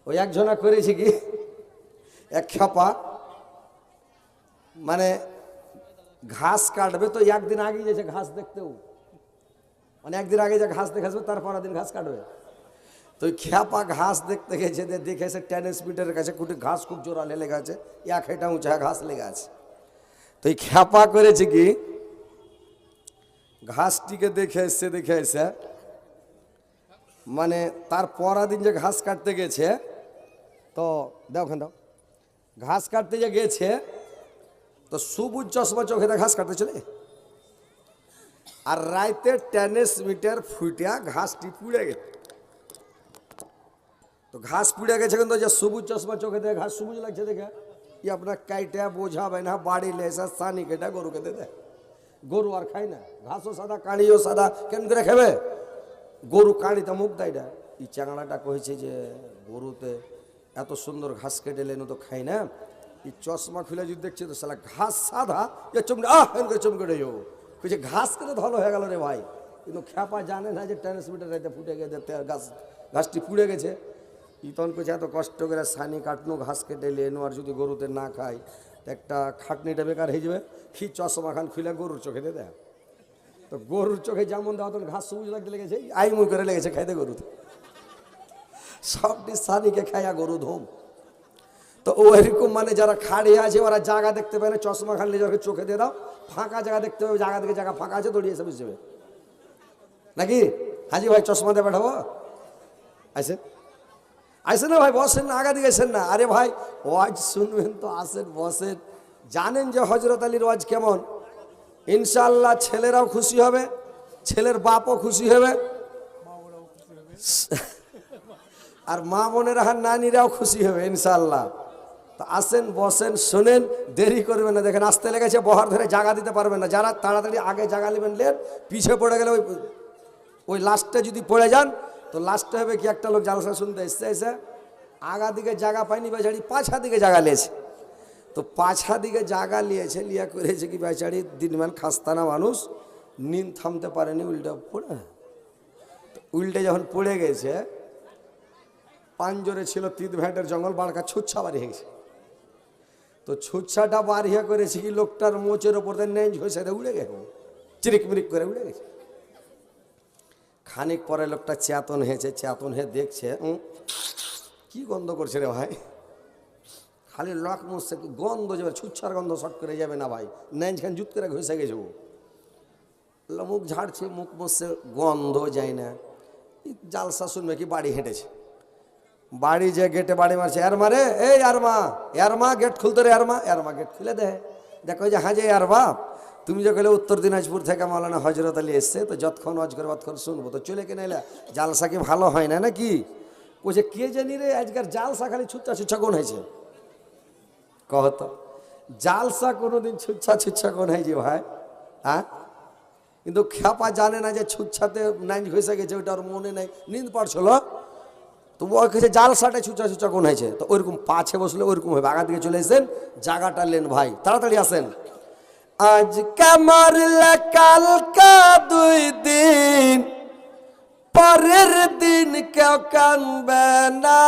ওই একজনা করেছে কি, এক খ্যাপা মানে ঘাস কাটবে তো একদিন আগে গেছে ঘাস দেখতেও, মানে একদিন আগে যে ঘাস দেখে আসবে তার পরের দিন ঘাস কাটবে। তো ওই খ্যাপা ঘাস দেখতে গেছে, দেখেছে টেনিস মিটারের কাছে কুটি ঘাস খুব জোরালে লেগে আছে, এক হেঁটা উঁচা ঘাস লেগে আছে। তো এই খ্যাপা করেছে কি, ঘাসটিকে দেখে এসে মানে তার পরের দিন যে ঘাস কাটতে গেছে, তো দাও ওখানে দাও, ঘাস কাটতে যে গেছে তো সবুজ চশমা চোখে ঘাস কাটতে চলে, আর রাইতে টেনিস মিটার ফুটিয়া ঘাসটি পুড়ে গেছে। তো ঘাস পুড়ে গেছে কিন্তু যে সবুজ চশমা চোখে দেখে ঘাস সবুজ লাগছে দেখে ই আপনার কাইটা বোঝাবে না, বাড়ি লেসা সানি কেটা গরুকে দে দেয়। গরু আর খায় না, ঘাসও সাদা কাঁড়িও সাদা, কেন করে খাবে? গরু কাঁড়িতে মুখ দেয় না। এই চাংড়াটা কয়েছে যে গরুতে এত সুন্দর ঘাস কেটে লেন তো খাই না, এই চশমা খুলে যদি দেখছে তো সালা ঘাস সাদা, চমকে চমকে রে কইছে ঘাস কেটে ধলো হয়ে গেল রে ভাই। কিন্তু খ্যাপা জানে না যে ট্রান্সমিটার রাইতে ফুটে গেছে, ঘাসটি পুড়ে গেছে। তখন কইছে এত কষ্ট করে সানি কাটনো, ঘাস কেটে লেনো, আর যদি গরুতে না খায় একটা খাটনিটা বেকার হয়ে যাবে। কি চশমা খান খুলে গরুর চোখে দিয়ে দেয়, তো গরুর চোখে যেমন দেওয়া তখন ঘাস সবুজ লাগতে লেগেছে, আই মুই করে লেগেছে খাইতে গরুতে, সবটি সানিকে খাইয়া গরু ধুম। তো ওইরকম মানে যারা খাড়িয়ে আছে ওরা জায়গা দেখতে পায় না, চশমা খানলে যাকে চোখে দিয়ে দাও, ফাঁকা জায়গা দেখতে পাবে, জায়গা থেকে জায়গা ফাঁকা আছে দৌড়িয়ে এসে বুঝে যাবে নাকি। হাজি ভাই চশমা দিয়ে পাঠাবো, আসেন আসেন না ভাই, বসেন না, আগা দিকে আসেন না। আরে ভাই ওয়াজ শুনবেন তো আসেন বসেন। জানেন যে হজরত আলীর ওয়াজ কেমন? ইনশাআল্লাহ ছেলেরাও খুশি হবে, ছেলের বাপও খুশি হবে, আর মা বোনেরা আর নানিরাও খুশি হবে ইনশাআল্লাহ। তো আসেন বসেন শোনেন, দেরি করবেন না। দেখেন আসতে লেগেছে, বহার ধরে জায়গা দিতে পারবেন না। যারা তাড়াতাড়ি আগে জায়গা নেবেন লেন, পিছিয়ে পড়ে গেলে ওই লাস্টে যদি পড়ে যান তো লাস্টে হবে কি, একটা লোক জালসা শুনতে এসে আগা দিকে জায়গা পায়নি, বেচারি পাছা দিকে জায়গা নিয়েছে। তো পাছা দিকে জায়গা নিয়েছে, লিয়া করেছে কি বেচারি দিনমান খাস্তানা মানুষ, নিন থামতে পারেনি, উল্টে যখন পড়ে গেছে, পাঞ্জরে ছিল 3 ভ্যাটের জঙ্গল, বাড়কা ছুচ্ছা বাড়ি হয়ে গেছে। তো ছুচ্ছাটা বাড়িয়ে করেছে কি, লোকটার মোচের ওপর নেঞ্জ হয়েছে, উড়ে গেছে, চিরিক মিরিক করে উড়ে গেছে। খানিক পরে লোকটা চেতন হয়েছে, চেতন হয়ে দেখছে কি গন্ধ করছে রে ভাই, খালি লক মুছছে, গন্ধ যাবে, ছুচ্ছার গন্ধ শট করে যাবে না ভাই, নেঞ্জ খান জুত করে ঘষে গেছে। ও মুখ ঝাড়ছে, মুখ মুছছে, গন্ধ যায় না। জালসা শুনবে কি, বাড়ি হেঁটেছে, বাড়ি যে গেটে বাড়ি মারছে, আর মারে এই আর মা গেট খুলতে রে, আর মা গেট খুলে দেয়। দেখো যে হ্যাঁ যে আর বাপ, তুমি যে কইলে উত্তর দিনাজপুর থেকে মাওলানা হজরত আলী এসছে, তো যতক্ষণ অজ করে ততক্ষণ শুনবো, তো চলে কেন এলা, জালসা কি ভালো হয় না নাকি? বলছে কে জানি রে, আজকাল জালসা খালি ছুচ্ছা কোন হয়েছে, কহতো জালসা কোনোদিন ছুচ্ছা কোন হয়েছে ভাই? হ্যাঁ, কিন্তু খ্যাপা জানে না যে ছুচ্ছাতে নাইন ঘষে গেছে, ওইটা ওর মনে নেই, নিন্দ পড়ছিল, তো ওই কাছে জালসাটা ছুচ্ছা কোন হয়েছে। তো ওইরকম পাছে বসলে ওইরকম হবে, আগা দিকে চলে এসেন, জায়গাটা লেন ভাই, তাড়াতাড়ি আসেন। আজ কামারলে কালকা 2 দিন, পরের দিন কেউ কানবে না,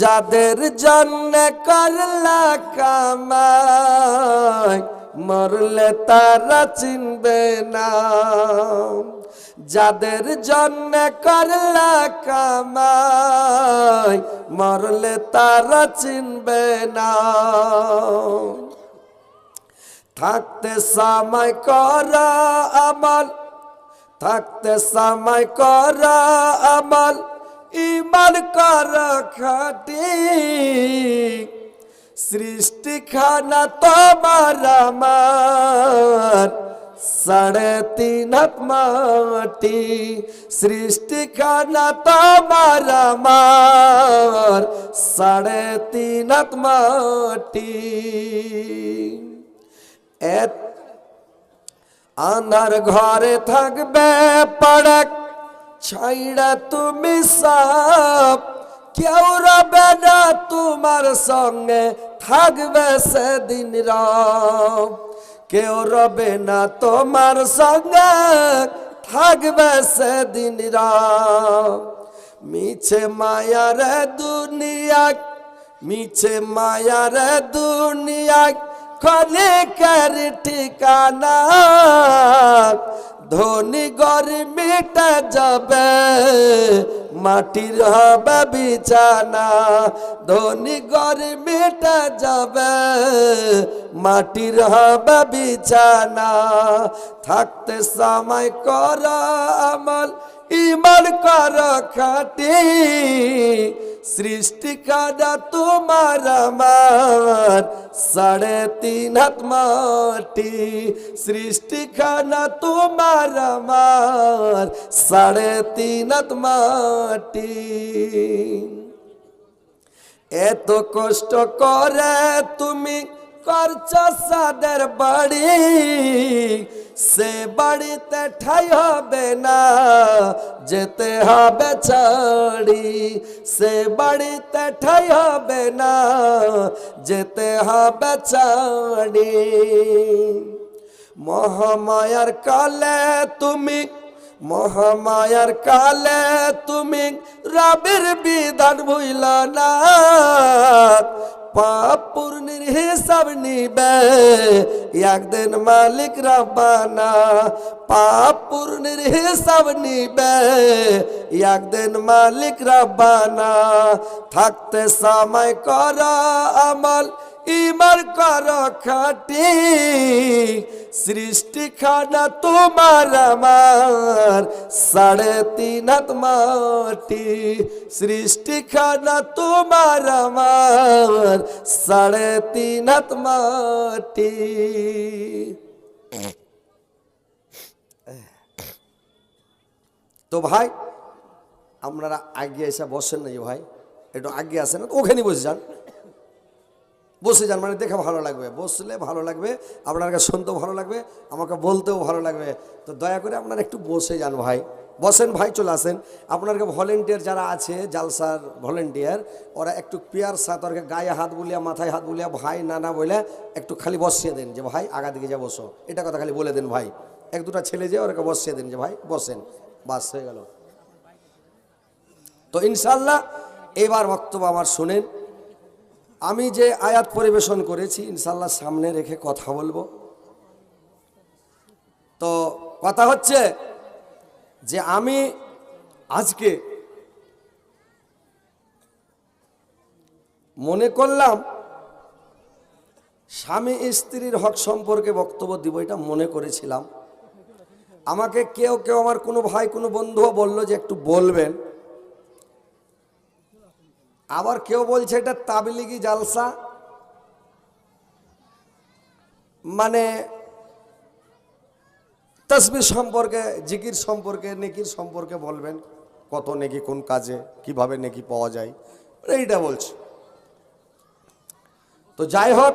যাদের জন্য করলা কামাই মরলে তারা চিনবে না, যাদের জন্য করলা কামাই মরলে তারা চিনবে না। থাকতে সময় করা আমল, থাকতে সময় করা আমল, ইমান কর খাটি, সৃষ্টি খানা তোমার আমার 3.5 হাত মাটি, সৃষ্টি খানা তোমার আমার 3.5 হাত মাটি। আন্ধার ঘরে থাকবে পড়ক, ছাইড়া তুমি সব, কেউ রবে না তোমার সঙ্গে, থাকবে সেদিন রব, কেউ রবে না তোমার সঙ্গে, থাকবে সেদিন রব। মিছে মায়ার দুনিয়া, মিছে মায়ার দুনিয়া ক্ষণিকের ঠিকানা। ধনী গরিব মিটে যাবে, মাটির হবে বিছানা। ধনী গরিব মিটে যাবে, মাটির হবে বিছানা। থাকতে সময় কর আমল, ইমান কর খাটি। সৃষ্টি খানা তোমার আমার, 3.5 হাত মাটি। সৃষ্টি খানা তোমার আমার, 3.5 হাত মাটি। এত কষ্ট করে তুমি করছো সাদের বাড়ি, সে বাড়িতে ঠাই হবে না, যেতে হবে ছাড়ি। সে বাড়িতে ঠাই হবে না, যেতে হবে ছাড়ি। মহামায়ার কালে তুমি, মহামায়ার কালে তুমি রবের বিধান ভুইলা না। পাপ পূর্ণের হিসাব নিবে একদিন মালিক রব্বানা। পাপ পূর্ণের হিসাব নিবে একদিন মালিক রব্বানা। থাকতে সময় কর আমল, ইমান কর খাটি। সৃষ্টি খানা তোমার আমার, 3.5 হাত মাটি। সৃষ্টি খানা তোমার আমার, 3.5 হাত মাটি। তো ভাই আপনারা আগে এসে বসেন না যে ভাই, একটু আগে আসেন, ওখানে বসে যান, বসে যান, মানে দেখে ভালো লাগবে, বসলে ভালো লাগবে, আপনাকে শুনতেও ভালো লাগবে, আমাকে বলতেও ভালো লাগবে। তো দয়া করে আপনারা একটু বসে যান ভাই, বসেন ভাই, চলে আসেন। আপনাকে ভলেন্টিয়ার যারা আছে, জালসার ভলেন্টিয়ার, ওরা একটু পেয়ার সাথে ওরকে গায়ে হাত বুলিয়া, মাথায় হাত বুলিয়া, ভাই নানা বলে একটু খালি বসিয়ে দেন যে ভাই আগা দিকে যা বসো, এটা কথা খালি বলে দেন ভাই। 1-2টা ছেলে যে ওরকে বসিয়ে দেন যে ভাই বসেন, বাস হয়ে গেল। তো ইনশাল্লাহ এবার বক্তব্য আমার শুনেন। আমি যে আয়াত পরিবেশন করেছি ইনশাল্লাহ সামনে রেখে কথা বলবো। তো কথা হচ্ছে যে আমি আজকে মনে করলাম স্বামী স্ত্রীর হক সম্পর্কে বক্তব্য দিব, এটা মনে করেছিলাম। আমাকে কেউ কেউ, আমার কোনো ভাই কোনো বন্ধুও বললো যে একটু বলবেন। আবার কেউ বলছে এটা তাবলিগি জালসা, মানে তাসবিহ সম্পর্কে, জিকির সম্পর্কে, নেকির সম্পর্কে বলবেন, কত নেকি কোন কাজে, কিভাবে নেকি পাওয়া যায়, এইটা বলছে। তো যাই হোক,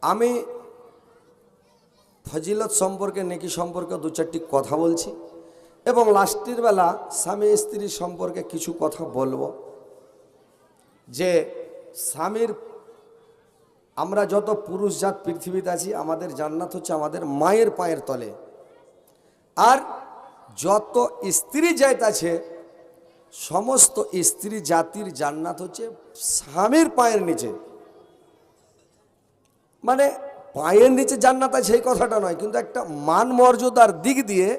আমি ফজিলত সম্পর্কে, নেকি সম্পর্কে 2-4টি কথা বলছি, এবং লাস্টের বেলা স্বামী স্ত্রী সম্পর্কে কিছু কথা বলবো। যে স্বামীর, আমরা যত পুরুষ জাত পৃথিবীতে আছি, আমাদের জান্নাত হচ্ছে আমাদের মায়ের পায়ের তলে। আর যত স্ত্রী জাত আছে, সমস্ত স্ত্রী জাতির জান্নাত হচ্ছে স্বামীর পায়ের নিচে। মানে পায়ের নিচে জান্নাত আছে সেই কথাটা নয়, কিন্তু একটা মান মর্যাদার দিক দিয়ে,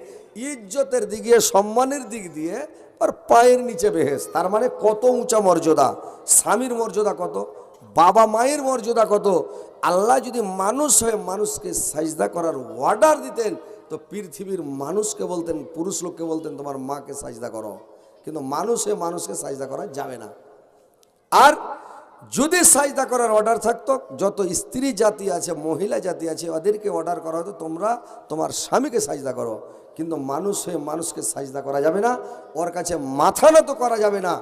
ইজ্জতের দিক দিয়ে, সম্মানের দিক দিয়ে আর পায়ের নিচে বেহেস। তার মানে কত উঁচা মর্যাদা, স্বামীর মর্যাদা কত, বাবা মায়ের মর্যাদা কত। আল্লাহ যদি মানুষ হয়ে মানুষকে সাজদা করার অর্ডার দিতেন, তো পৃথিবীর মানুষকে বলতেন, পুরুষ লোককে বলতেন তোমার মাকে সাজদা করো, কিন্তু মানুষ হয়ে মানুষকে সাজদা করা যাবে না। আর যদি সাজদা করার অর্ডার থাকতো, যত স্ত্রী জাতি আছে, মহিলা জাতি আছে, ওদেরকে অর্ডার করা হতো তোমরা তোমার স্বামীকে সাজদা করো, কিন্তু মানুষ হয়ে মানুষকে সাজদা করা যাবে না, ওর কাছে মাথা নত করা যাবে না।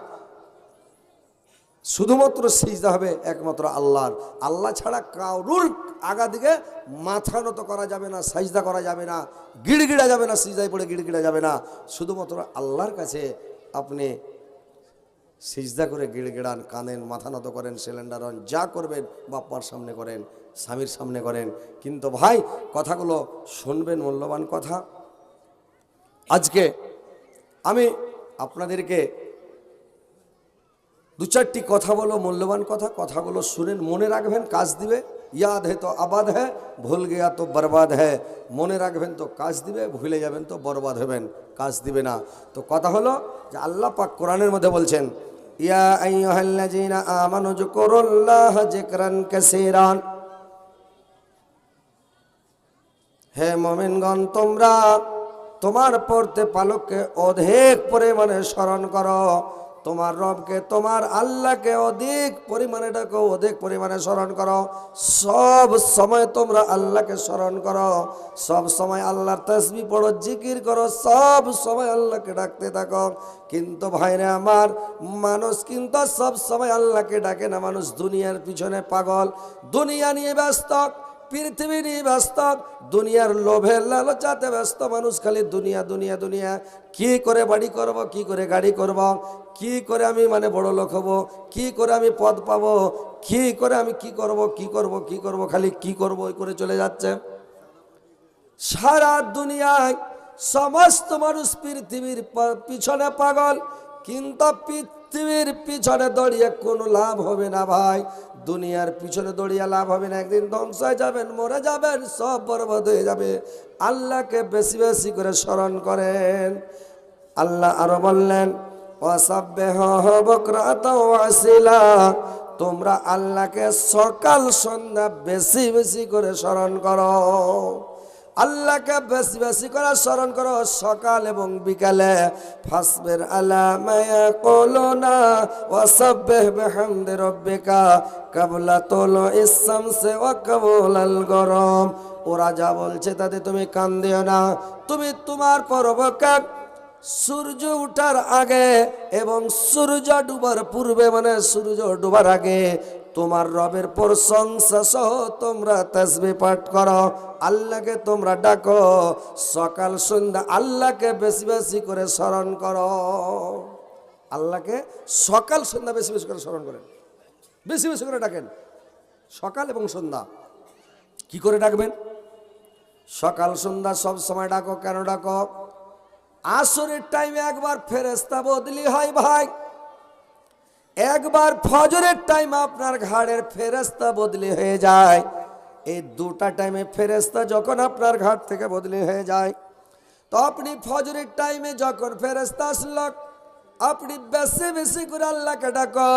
শুধুমাত্র সিজদা হবে একমাত্র আল্লাহর। আল্লাহ ছাড়া কারুর আগা দিকে মাথা নত করা যাবে না, সাজদা করা যাবে না, গিড়গিড়া যাবে না, সিজদায় পড়ে গিড়গিড়া যাবে না। শুধুমাত্র আল্লাহর কাছে আপনি সিজদা করে গিড়গিড়ান, কাঁদেন, মাথা নত করেন, সিলিন্ডার হন, যা করবেন বাপ্পার সামনে করেন, স্বামীর সামনে করেন। কিন্তু ভাই কথাগুলো শুনবেন, মূল্যবান কথা। আজকে আমি আপনাদেরকে দু চারটি কথা বলো, মূল্যবান কথা, কথাগুলো শুনেন, মনে রাখবেন, কাজ দিবে। ইয়াদ হে তো আবাদ হ্যাঁ, ভুল গিয়া তো বরবাদ হ্যাঁ। মনে রাখবেন তো কাজ দিবে, ভুলে যাবেন তো বরবাদ হবেন, কাজ দিবে না। তো কথা হলো যে আল্লাহ পাক কোরআনের মধ্যে বলছেন, ইয়া আইয়ুহাল্লাযীনা আমানু যকুরুল্লাহ যিকরান কাসীরান। হে মুমিনগণ, তোমরা তোমার পড়তে পালককে অধিক পরিমাণে স্মরণ করো, তোমার রবকে, তোমার আল্লাহকে অধিক পরিমাণে ডাকো, অধিক পরিমাণে স্মরণ করো। সব সময় তোমরা আল্লাহকে স্মরণ করো, সব সময় আল্লাহর তাসবিহ পড়ো, জিকির করো, সব সময় আল্লাহকে ডাকতে থাকো। কিন্তু ভাইরে আমার, মানুষ কিন্তু সব সময় আল্লাহকে ডাকে না। মানুষ দুনিয়ার পিছনে পাগল, দুনিয়া নিয়ে ব্যস্ত, পৃথিবী নিয়ে ব্যস্ত, দুনিয়ার লোভে লালচাতে ব্যস্ত। মানুষ খালি দুনিয়া দুনিয়া দুনিয়া। কি করে বাড়ি করব, কি করে গাড়ি করব, কি করে আমি বড় লোক হব, কি করে আমি পদ পাবো, কি করে আমি কি করব কি করব কি করব, খালি কি করব ওই করে চলে যাচ্ছে। সারা দুনিয়ায় সমস্ত মানুষ পৃথিবীর পিছনে পাগল, কিন্তু পৃথিবীর পিছনে দৌড়িয়ে কোনো লাভ হবে না ভাই। দুনিয়ার পিছনে দৌড়িয়ে লাভ হবে না, একদিন ধ্বংস হয়ে যাবেন, মরে যাবেন, সব বরবাদ হয়ে যাবে। আল্লাহকে বেশি বেশি করে স্মরণ করেন। আল্লাহ আরো বললেন, ওয়াসাব্বিহু বুকরাতাও ওয়া আসিলা। তোমরা আল্লাহকে সকাল সন্ধ্যা বেশি বেশি করে স্মরণ করো। আল্লাহকে বেশি বেশি করে স্মরণ করো, সকাল এবং বিকালে। ফাসবির আলা মা ইয়াকুলুনা ওয়াসাব্বিহ বিহামদি রাব্বিকা ক্বাবলা তুলুইস শামসি ওয়া ক্বাবলাল গরম। ওরা যা বলছে তাতে তুমি কান দিও না। তুমি তোমার পরবকার সূর্য ওঠার আগে এবং সূর্য ডুবার পূর্বে, সূর্য ডুবার আগে তোমার রবের প্রশংসা সহ তোমরা তাসবিহ পাঠ করো, আল্লাহকে তোমরা ডাকো, সকাল সন্ধ্যা আল্লাহকে বেশি বেশি করে স্মরণ করো। আল্লাহকে সকাল সন্ধ্যা বেশি বেশি করে স্মরণ করেন, বেশি বেশি করে ডাকেন। সকাল এবং সন্ধ্যা কি করে ডাকবেন? সকাল সন্ধ্যা সব সময় ডাকো। কেন ডাকো? আসরের টাইমে একবার ফেরেশতা বদলি হয় ভাই, একবার ফজরের টাইমে আপনার ঘাড়ের ফেরেশতা বদলি হয়ে যায়। এই দুটা টাইমে ফেরেশতা যখন আপনার ঘাট থেকে বদলি হয়ে যায়, তো আপনি ফজরের টাইমে যখন ফেরেশতা আসলো, আপনি বেশি বেশি করে আল্লাহকে ডাকো।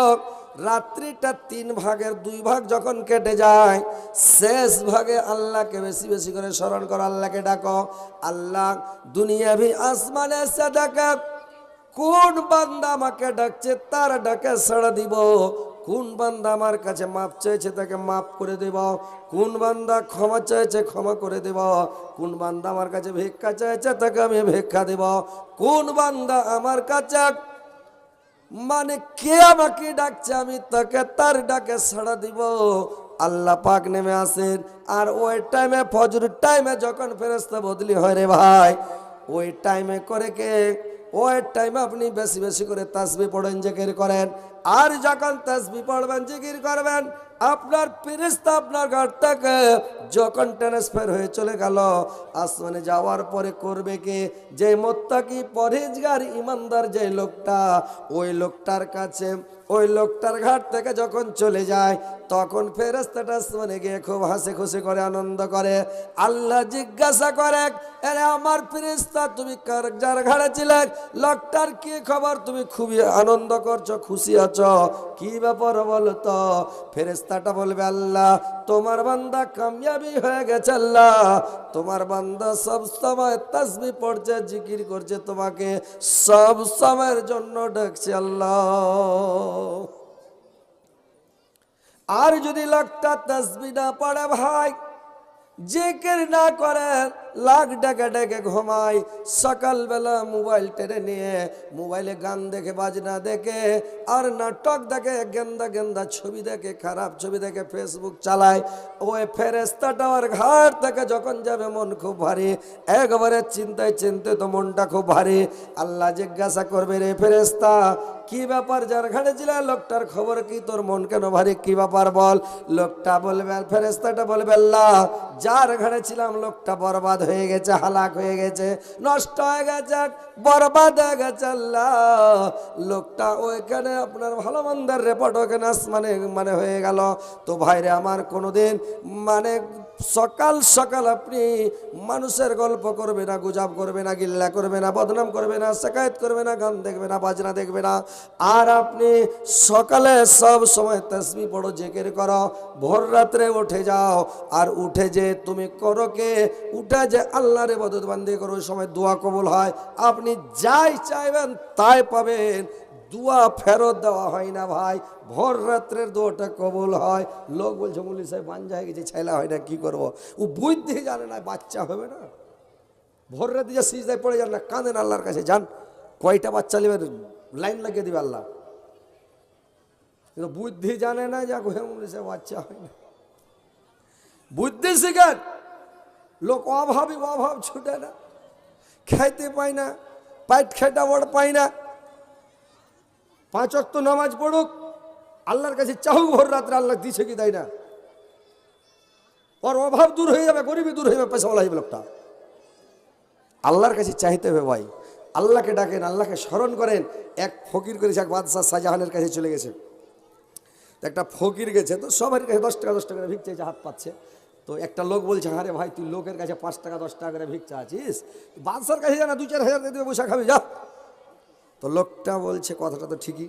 রাত্রিটা 3 ভাগের 2 ভাগ যখন কেটে যায়, শেষ ভাগে আল্লাহকে বেশি বেশি করে স্মরণ করো, আল্লাহকে ডাকো। আল্লাহ দুনিয়া ভি আসমানে এসে ডাকে, কোন বান্দা আমাকে ডাকছে তার ডাকে সাড়া দিব, কোন বান্দা আমার কাছে মাপ চাইছে তাকে মাপ করে দেব, কোন বান্দা ক্ষমা চাইছে ক্ষমা করে দেব, কোন বান্দা আমার কাছে ভিক্ষা চাইছে তাকে আমি ভিক্ষা দেব, কোন বান্দা আমার কাছে কে আমাকে ডাকছে আমি তাকে তার ডাকে সাড়া দিব। আল্লাহ পাক নেমে আসেন। আর ওই টাইমে ফজরের টাইমে যখন ফেরেশতা বদলি হয় রে ভাই, ওই টাইমে করে কে, ওই টাইমে আপনি বেশি বেশি করে তাসবিহ পড়েন, জিকির করেন। আর যখন তাসবিহ পড়বেন, জিকির করবেন, আপনার ফেরেশতা আপনার ঘরটাকে যখন ট্রান্সফার হয়ে চলে গেল, আসমানে যাওয়ার পরে করবে কে? যে মুত্তাকি পরহেজগার ইমানদার যে লোকটা, ওই লোকটার কাছে, ওই লোকটার ঘাট থেকে যখন চলে যায়, তখন ফেরেশতাটা আসমানে গিয়ে খুব হাসি খুশি করে, আনন্দ করে। আল্লাহ জিজ্ঞাসা করে, আরে আমার ফেরেশতা, তুমি যার ঘাড়ে ছিলে লোকটার কি খবর? তুমি খুবই আনন্দ করছো, খুশি আছো, কি ব্যাপার বলো তো? ফেরেশতাটা বলবে, আল্লাহ তোমার বান্দা কামিয়াবি হয়ে গেছে, আল্লাহ তোমার বান্দা সব সময় তাসবিহ পড়ছে, জিকির করছে, তোমাকে সব সময়ের জন্য ডাকছে আল্লাহ। আর যদি লোকটা তাসবিহ না পড়ে ভাই, জিকির না করে, লাখ ডাকে ডেকে ঘুমায়, সকালবেলা মোবাইল টেনে নিয়ে মোবাইলে গান দেখে, বাজনা দেখে, আর নাটক দেখে, গেন্দা গেন্দা ছবি দেখে, খারাপ ছবি দেখে, ফেসবুক চালায়, ওই ফেরেশতাটা ওর ঘাট থেকে যখন যাবে মন খুব ভারী, একবারে চিন্তায় চিন্তিত মনটা খুব ভারী। আল্লাহ জিজ্ঞাসা করবে, রে ফেরেশতা কি ব্যাপার, যার ঘাড়ে ছিল লোকটার খবর কি, তোর মন কেন ভারী, কি ব্যাপার বল? লোকটা বলবে, ফেরেশতাটা বলবে, আল্লাহ যার ঘাড়ে ছিলাম লোকটা বরবাদ হয়ে গেছে, হালাক হয়ে গেছে, নষ্ট হয়ে গেছে, বরবাদ হয়ে গেছে। আল্লাহ, লোকটা ওইখানে আপনার ভালো মন্দের রেপোর্ট ওখানে মানে হয়ে গেল। তো ভাইরে আমার, কোনোদিন মানে সকাল সকাল আপনি মানুষের গল্প করবে না, গুজব করবে না, গিল্লা করবে না, বদনাম করবে না, শিকায়ত করবে না, গান দেখবে না, বাজনা দেখবে না। আর আপনি সকালে সব সময় তাসবিহ পড়ো, জিকির করো, ভোর রাত্রে উঠে যাও। আর উঠে যে তুমি করো কে, উঠে যে আল্লাহর ইবাদত বান্দি করো, ওই সময় দোয়া কবুল হয়। আপনি যাই চাইবেন তাই পাবেন। দোয়া ফেরত দেওয়া হয় না ভাই, ভোর রাত্রের দোয়াটা কবুল হয়। লোক বলছে মৌলভী সাহেব বাঞ্জা হয়ে গেছে, ছেলা হয় না, কি করব? ও বুদ্ধি জানে না, বাচ্চা হবে না। ভোর রাতে যা সিজদায় পড়ে যান না, কাঁদেন আল্লাহর কাছে, যান কয়টা বাচ্চা নেবেন, লাইন লাগিয়ে দিবে আল্লাহ। কিন্তু বুদ্ধি জানে না, যা মৌলভী সাহেব বাচ্চা হয় না। বুদ্ধি শিখেন। লোক অভাবী, অভাব ছুটে না, খাইতে পায় না, পাইট খেটা বড় পায় না। 5 ওয়াক্ত নামাজ পড়ুক, আল্লাহর কাছে চাহুক ভোর রাত্রে, আল্লাহ দিছে কি দেয় না। ওর অভাব দূর হয়ে যাবে, গরিবী দূর হয়ে যাবে, পয়সাওয়ালা হয়ে যাবে লোকটা। আল্লাহর কাছে চাইতে হবে ভাই, আল্লাহকে ডাকেন, আল্লাহকে স্মরণ করেন। এক ফকির করেছে, এক বাদশাহ শাহজাহানের কাছে চলে গেছে। তো একটা ফকির গেছে, তো সবার কাছে 10 টাকা 10 টাকা করে ভিক চাইছে, হাত পাচ্ছে। তো একটা লোক বলছে, আরে ভাই তুই লোকের কাছে 5 টাকা 10 টাকা করে ভিক চাচ্ছিস, বাদশার কাছে জানা 2-4 হাজার দিয়ে দেবে, বসে খাবি যা। তো লোকটা বলছে কথাটা তো ঠিকই।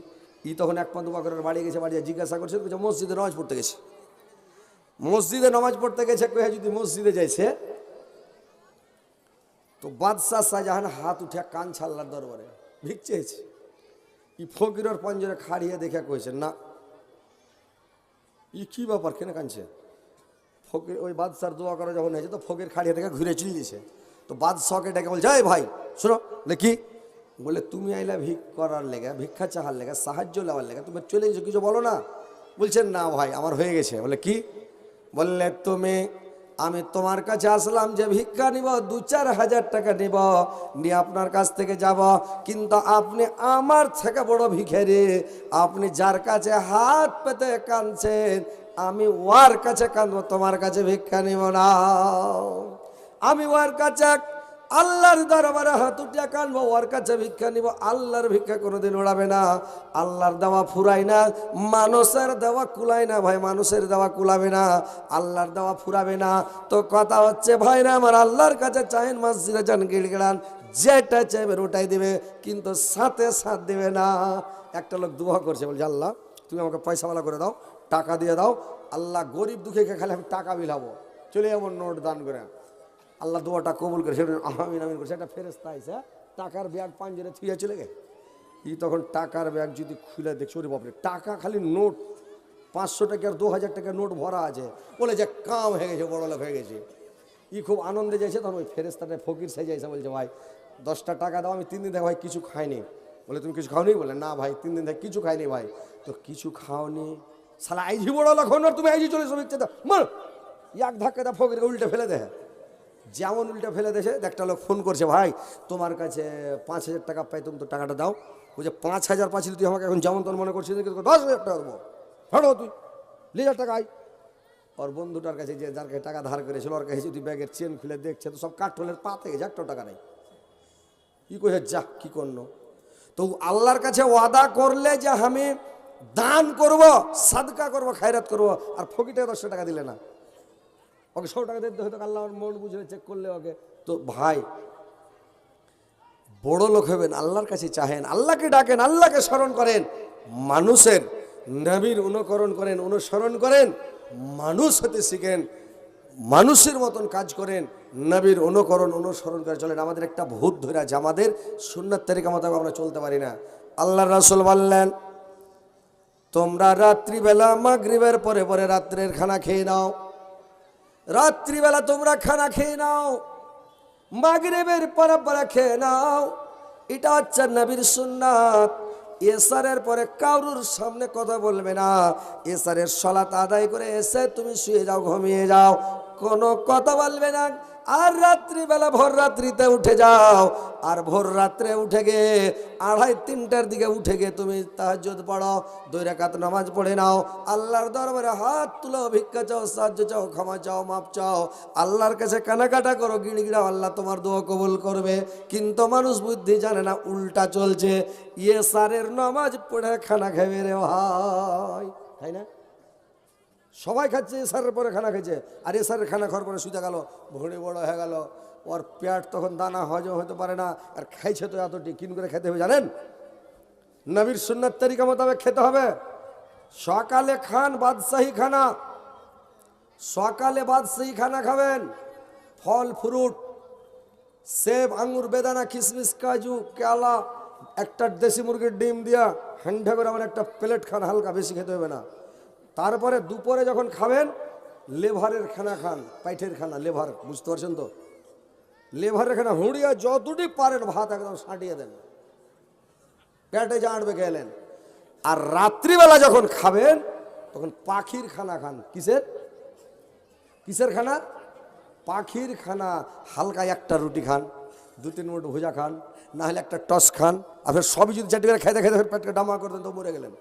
তখন এক পা দুপা করে বাড়ি গেছে, বাড়ি জিজ্ঞাসা করছে, মসজিদে নামাজ পড়তে গেছে। মসজিদে নামাজ পড়তে গেছে, যদি মসজিদে যাইছে, তো বাদশাহ শাহজাহান হাত উঠে কাঁদছে আল্লাহর দরবারে, ভিক চেয়েছে। ফকিরের পঞ্জরে খাড়িয়ে দেখে কইছে, না কি ব্যাপার, কেন কাঁদছে? ফকির ওই বাদশার দোয়া করা যখন হয়েছে, তো ফকির খাড়িয়ে দেখে ঘুরে চলে গেছে। তো বাদশাহকে ডেকে বলছে, এই ভাই শোনো, কি বলে, তুমি আইলা ভিক করার লেগে, ভিক্ষা চাহার লেগে, সাহায্য নেওয়ার লেগে, তুমি চলে গেছো, কিছু বলো না? বলছেন না ভাই আমার হয়ে গেছে। বলে কি? বললে আমি তোমার কাছে আসলাম যে ভিক্ষা নিব, 2-4 হাজার টাকা নিব, নিয়ে আপনার কাছ থেকে যাব, কিন্তু আপনি আমার থেকে বড় ভিখারি, আপনি যার কাছে হাত পেতে কাঁদছেন, আমি ওর কাছে কাঁদবো, তোমার কাছে ভিক্ষা নিব না। আমি ওর কাছে আল্লাহর দরবারে হাত উঠিয়া কাঁদবো, ওর কাছে ভিক্ষা নিব। আল্লাহর ভিক্ষা কোনোদিন উড়াবে না, আল্লাহর দেওয়া ফুরায় না, মানুষের দেওয়া কুলায় না ভাই, মানুষের দেওয়া কুলাবে না, আল্লাহর দেওয়া ফুরাবে না। তো কথা হচ্ছে ভাইরা আমার, আল্লাহর কাছে চাইন, মসজিদে যান, গিড়গিড়ান, যেটা চাইবেন ওটাই দিবে, কিন্তু সাথে সাথ দিবে না। একটা লোক দোয়া করছে, বলছে আল্লাহ তুমি আমাকে পয়সাওয়ালা করে দাও, টাকা দিয়ে দাও, আল্লাহ গরিব দুঃখীকে খালি আমি টাকা বিলাবো, চলে যাবো নোট দান করে। আল্লাহ দোয়াটা কবুল করে, সেটা আমিন আমিন করছে। একটা ফেরেশতা আইছে, টাকার ব্যাগ পাঞ্জরে থুয়ে চলে গে। তখন টাকার ব্যাগ যদি খুলে দেখছো, ওরে বাপরে, টাকা খালি নোট, 500 টাকার 2000 টাকার নোট ভরা আছে। বলে যে কাম হয়ে গেছে, বড় লোক হয়ে গেছে। খুব আনন্দে যাইছে। তখন ওই ফেরেশতাটা ফকির সাইজে আইসা বলছে, ভাই 10টা টাকা দাও, আমি 3 দিন থেকে ভাই কিছু খাইনি। বলে তুমি কিছু খাওনি? বলে না ভাই 3 দিন থেকে কিছু খাইনি। ভাই তো কিছু খাওনি, শালা আইজি বড় লোক হন, তুমি আইজি চলে এসো, মার এক ধাক্কা দা ফকিরকে উল্টে ফেলে দেয়। যেমন উল্টা ফেলে দেশে, একটা লোক ফোন করছে, ভাই তোমার কাছে 5000 টাকা পাই, তুমি তো টাকাটা দাও। বলছে 5000 পাচ্ছিল, তুই আমাকে এখন যেমন তোর মনে করছিস, 10,000 টাকা দেবো, হাঁটো তুই 2,000 টাকা আয়। ওর বন্ধুটার কাছে, যে যার কাছে টাকা ধার করেছিল, ওর কাছে তুই ব্যাগের চেন খুলে দেখছে, তো সব কাঠলের পা থেকে 1 টাকা নেই। কইছে যা কি করলো। তো আল্লাহর কাছে ওয়াদা করলে যে আমি দান করব, সাদকা করব, খায়রাত করব, আর ফকিরটাকে 10 টাকা দিলে না, ওকে 100 টাকা দিতে হয়তো, আল্লাহর মন বুঝে চেক করলে ওকে। তো ভাই বড় লোক হবেন, আল্লাহর কাছে চাহেন, আল্লাহকে ডাকেন, আল্লাহকে স্মরণ করেন, মানুষের নবীর অনুকরণ করেন, অনুসরণ করেন, মানুষ হতে শিখেন, মানুষের মতন কাজ করেন, নবীর অনুকরণ অনুসরণ করে চলেন। আমাদের একটা ভূত ধরে আছে, আমাদের সুন্নাত তরিকা মতো আমরা চলতে পারি না। আল্লাহর রাসূল বললেন, তোমরা রাত্রিবেলা মাগরিবের পরে পরে রাত্রের খানা খেয়ে নাও। রাত্রিবেলা তোমরা খানা খেয়ে নাও, মাগরিবের পরে পরে খেয়ে নাও, এটা হচ্ছে নবীর সুন্নাত। এশারের পরে কারুর সামনে কথা বলবে না। এশারের সালাত আদায় করে এসে তুমি শুয়ে যাও, ঘুমিয়ে যাও, কোনো কথা বলবে না। আর রাত্রিবেলা ভোর রাত্রিতে উঠে যাও, আর ভোর রাত্রে উঠে গে 2:30-3টার দিকে উঠে গে তুমি তাহাজ্জুদ পড়ো, 2 রাকাত নামাজ পড়ে নাও, আল্লাহর দরবারে হাত তুলো, ভিক্ষা চাও, সাহায্য চাও, ক্ষমা চাও, মাপ চাও, আল্লাহর কাছে কানাকাটা করো, গিড়গিড়াও, আল্লাহ তোমার দোয়া কবুল করবে। কিন্তু মানুষ বুদ্ধি জানে না, উল্টা চলছে, সারের নামাজ পড়ে খানা খাবে রে ভাই, তাই না? সবাই খাচ্ছে এসারের পরে খানা খেয়েছে, আর এসারের খানা খাওয়ার পরে শুতে গেল, ভুঁড়ি বড় হয়ে গেল, ওর পেট তখন দানা হজম হতে পারে না, আর খাইছে তো এত টিকিন করে খেতে হবে জানেন। নবীর সুন্নাত তরিকা মোতাবেক খেতে হবে। সকালে খান বাদশাহী খানা, সকালে বাদশাহী খানা খাবেন, ফল ফ্রুট, সেব, আঙ্গুর, বেদানা, কিশমিশ, কাজু, কেলা, একটা দেশি মুরগির ডিম দিয়া ঠান্ডা করে আমার একটা প্লেট খান, হালকা, বেশি খেতে হবে না। তারপরে দুপুরে যখন খাবেন লেভারের খানা খান, পাইঠের খানা, লেভার, বুঝতে পারছেন তো? লেভারের খানা হুঁড়িয়া যতটি পারেন ভাত একদম সাঁটিয়ে দেন, পেটে জাঁটবে খেলেন। আর রাত্রিবেলা যখন খাবেন তখন পাখির খানা খান। কিসের কিসের খানা? পাখির খানা। হালকা একটা রুটি খান, 2-3 মুঠ ভুজা খান, না হলে একটা টস খান। আপনার সবই যদি চারটি করে খাইতে খাইতে পেটকে ডামা করতেন তো মরে গেলেন।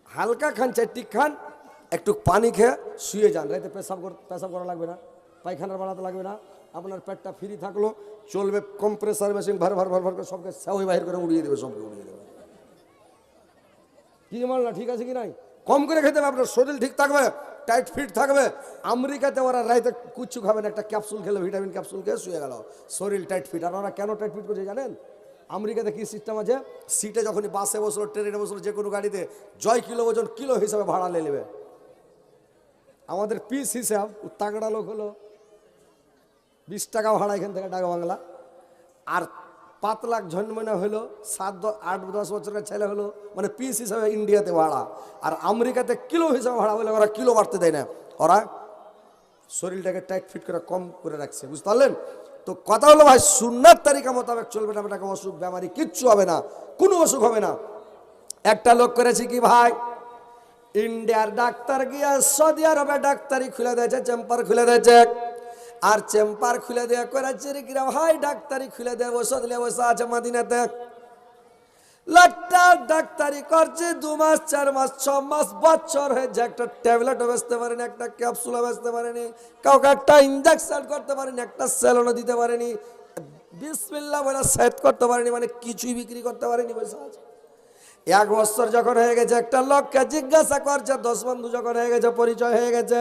হালকা খান, 4টি খান, একটু পানি খেয়ে শুয়ে যান। রাতে পেশাব করা লাগবে না, পায়খানার বানাতে লাগবে না, আপনার পেটটা ফ্রি থাকলো, চলবে। কম্প্রেসার মেশিন ভার ভার ভার ভার করে সবকে সাউই বাহির করে উড়িয়ে দেবে, সবকে উড়িয়ে দেবে। কি মাল না ঠিক আছে কি নাই? কম করে খেতে হবে, আপনার শরীর ঠিক থাকবে, টাইট ফিট থাকবে। আমেরিকাতে ওরা রাইতে কুচ্ছু খাবেন, একটা ক্যাপসুল খেলে, ভিটামিন ক্যাপসুল খেয়ে শুয়ে গেল, শরীর টাইট ফিট। আর ওরা কেন টাইট ফিট করছে জানেন? আমেরিকাতে কি সিস্টেম আছে, সিটে যখনই বাসে বসলো, ট্রেনে বসলো, যে কোনো গাড়িতে জয় কিলো ওজন কিলো হিসাবে ভাড়া নিয়ে নেবে। আমাদের পিস হিসাব, তাগড়া লোক হলো 20 টাকা ভাড়া এখান থেকে ঢাকা বাংলা, আর 5 লাখ জন্মনা হলো 7-8-10 বছরের ছেলে হলো, মানে পিস হিসাবে ইন্ডিয়াতে ভাড়া। আর আমেরিকাতে কিলো হিসাবে ভাড়া বলে ওরা কিলো বাড়তে দেয় না, ওরা শরীরটাকে টাইট ফিট করে কম করে রাখছে, বুঝতে পারলেন তো? কথা হলো ভাই, সুন্নাত তারিকা মোতাবেক চলবে না, আপনাকে অসুখ বেমারি কিচ্ছু হবে না, কোনো অসুখ হবে না। একটা লোক করেছি কি ভাই, ইন্ডিয়ার ডাক্তার গিয়া সৌদি আরবে ডাক্তারি খুলে দিয়েছে, চেম্বার খুলে দিয়েছে, আর চেম্বার খুলে দেওয়া করেছে রে কিরা ভাই, ডাক্তারি খুলে দেয়, ওষুধ নিয়ে বসে আছে মদিনাতে। লোকটা ডাক্তারি করছে 2 মাস, 4 মাস, 6 মাস, বছর হয়ে যায়, একটা ট্যাবলেটও বেচতে পারেনি, একটা ক্যাপসুলও বেচতে পারেনি, কাউকে একটা ইঞ্জেকশন করতে পারেনি, একটা সেলনও দিতে পারেনি, বিসমিল্লাহ বলে সেট করতে পারেনি, মানে কিছুই বিক্রি করতে পারেনি, বসে আছে। 1 বছর যখন হয়ে গেছে, একটা লোককে জিজ্ঞাসা করছে, 10 বন্ধু যখন হয়ে গেছে, পরিচয় হয়ে গেছে,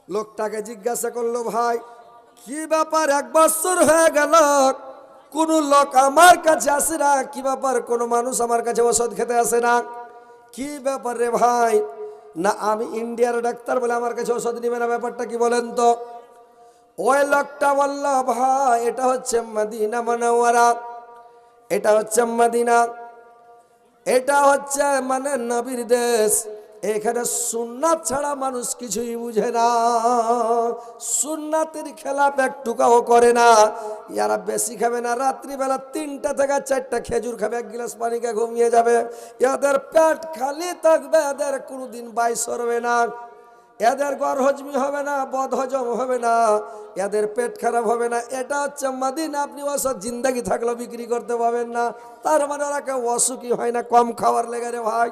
লোকটাকে জিজ্ঞাসা করলো, ভাই কি ব্যাপার, 1 বছর হয়ে গেল কোন লোক আমার কাছে আসে না, কি ব্যাপার কোন মানুষ আমার কাছে ওষুধ খেতে আসে না, কি ব্যাপার রে ভাই? না আমি ইন্ডিয়ার ডাক্তার বলে আমার কাছে ওষুধ নিবে না, ব্যাপারটা কি বলেন তো? ওই লোকটা বলল, ভাই এটা হচ্ছে মদিনা মুনাওয়ারা, এটা হচ্ছে মদিনা, এটা হচ্ছে মানে নবীর দেশ, এখানে সুন্নাত ছাড়া মানুষ কিছুই বুঝে না, সুন্নাতের খেলাপ একটুকাও করে না। ইয়ারা বেশি খাবে না, রাত্রিবেলা 3টা থেকে 4টা খেজুর খাবে, 1 গ্লাস পানিকে ঘুমিয়ে যাবে, এদের পেট খালি থাকবে, এদের কোনোদিন বাইশ হবে না, এদের গড় হজমি হবে না, বদ হজম হবে না, এদের পেট খারাপ হবে না। এটা হচ্ছে মদিনা। আপনি ওষুধ জিন্দাগি থাকলেও বিক্রি করতে পারবেন না, তার মানে ওরা কেউ অসুখী হয় না, কম খাওয়ার লেগে রে ভাই।